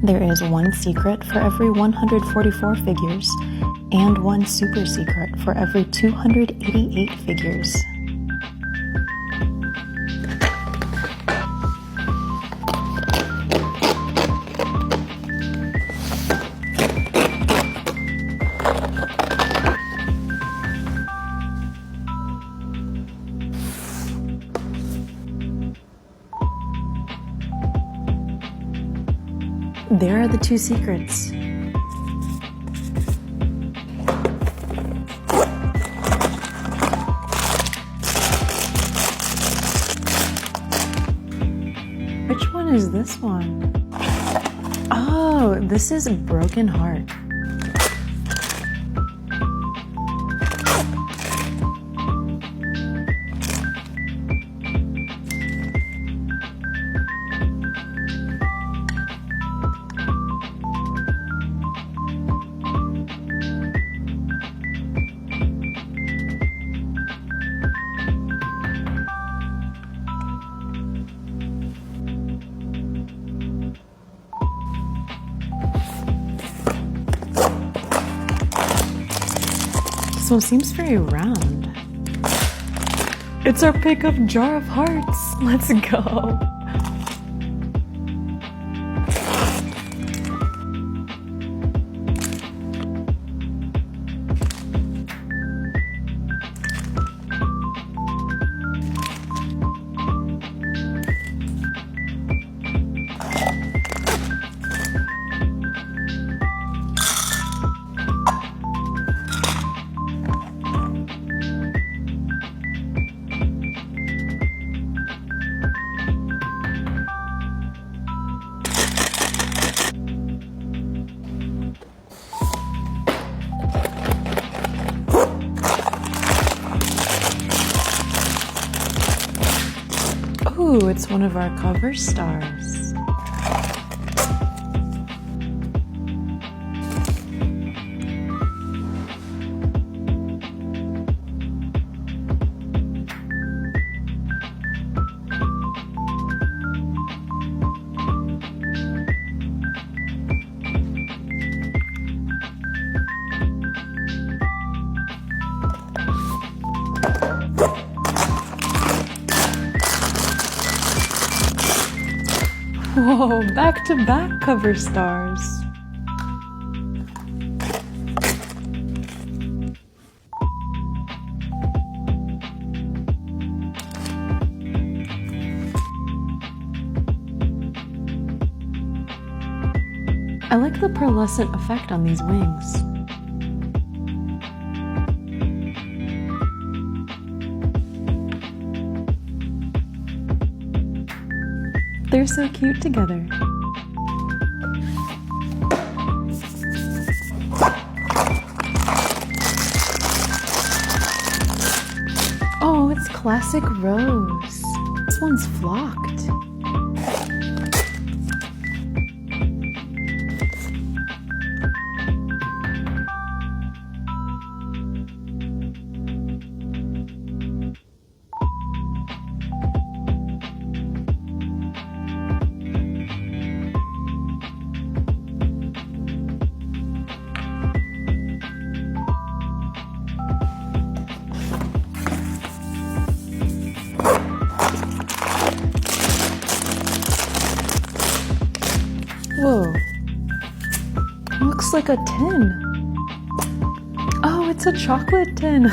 There is one secret for every 144 figures, and one super secret for every 288 figures. There are the two secrets. Which one is this one? Oh, this is Broken Heart. This one seems very round. It's our pickup jar of hearts. Let's go. Ooh, it's one of our cover stars. Whoa, back-to-back cover stars. I like the pearlescent effect on these wings. They're so cute together. Oh, it's classic rose. This one's flocked. Whoa, looks like a tin. Oh, it's a chocolate tin.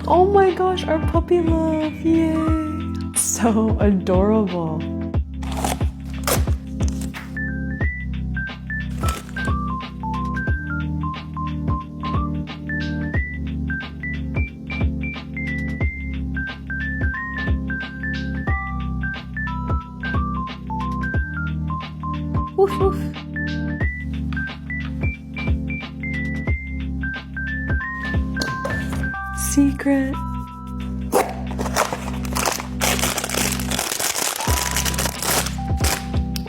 Oh my gosh, our puppy love, yay! So adorable. secret.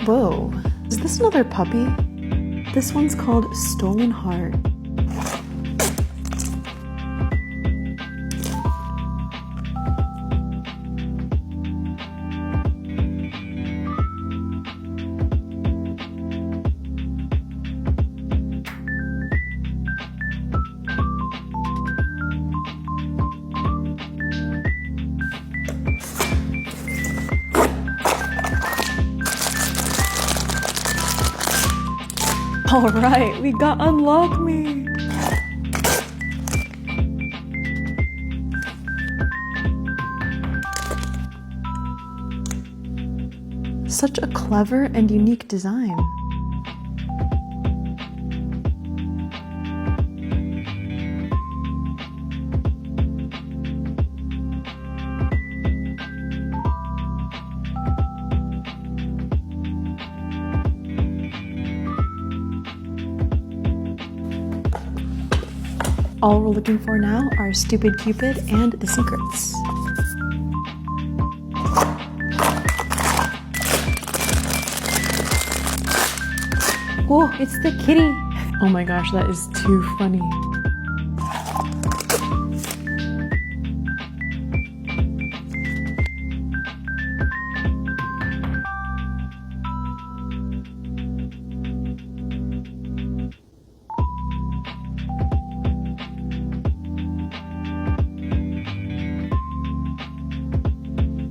Whoa, is this another puppy? This one's called Stolen Heart. All right, we got Unlock Me. Such a clever and unique design. All we're looking for now are Stupid Cupid and the secrets. Oh, it's the kitty. Oh my gosh, that is too funny.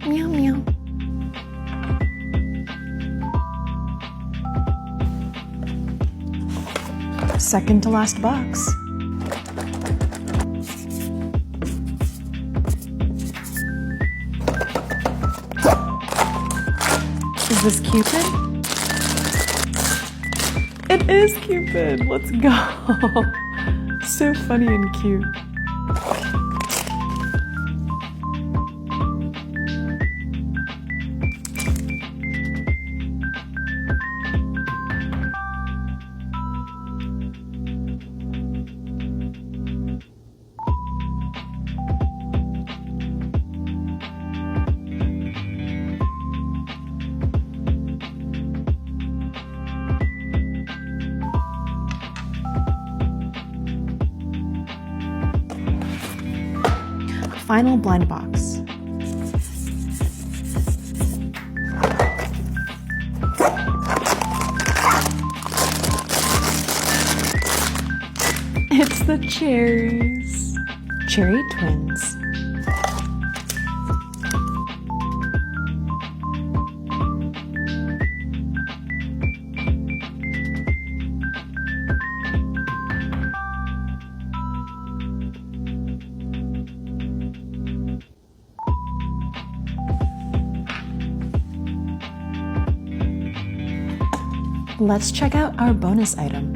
Meow meow. Second to last box. Is this Cupid? It is Cupid! Let's go! So funny and cute. Final blind box. It's the cherries. Cherry twins. Let's check out our bonus item.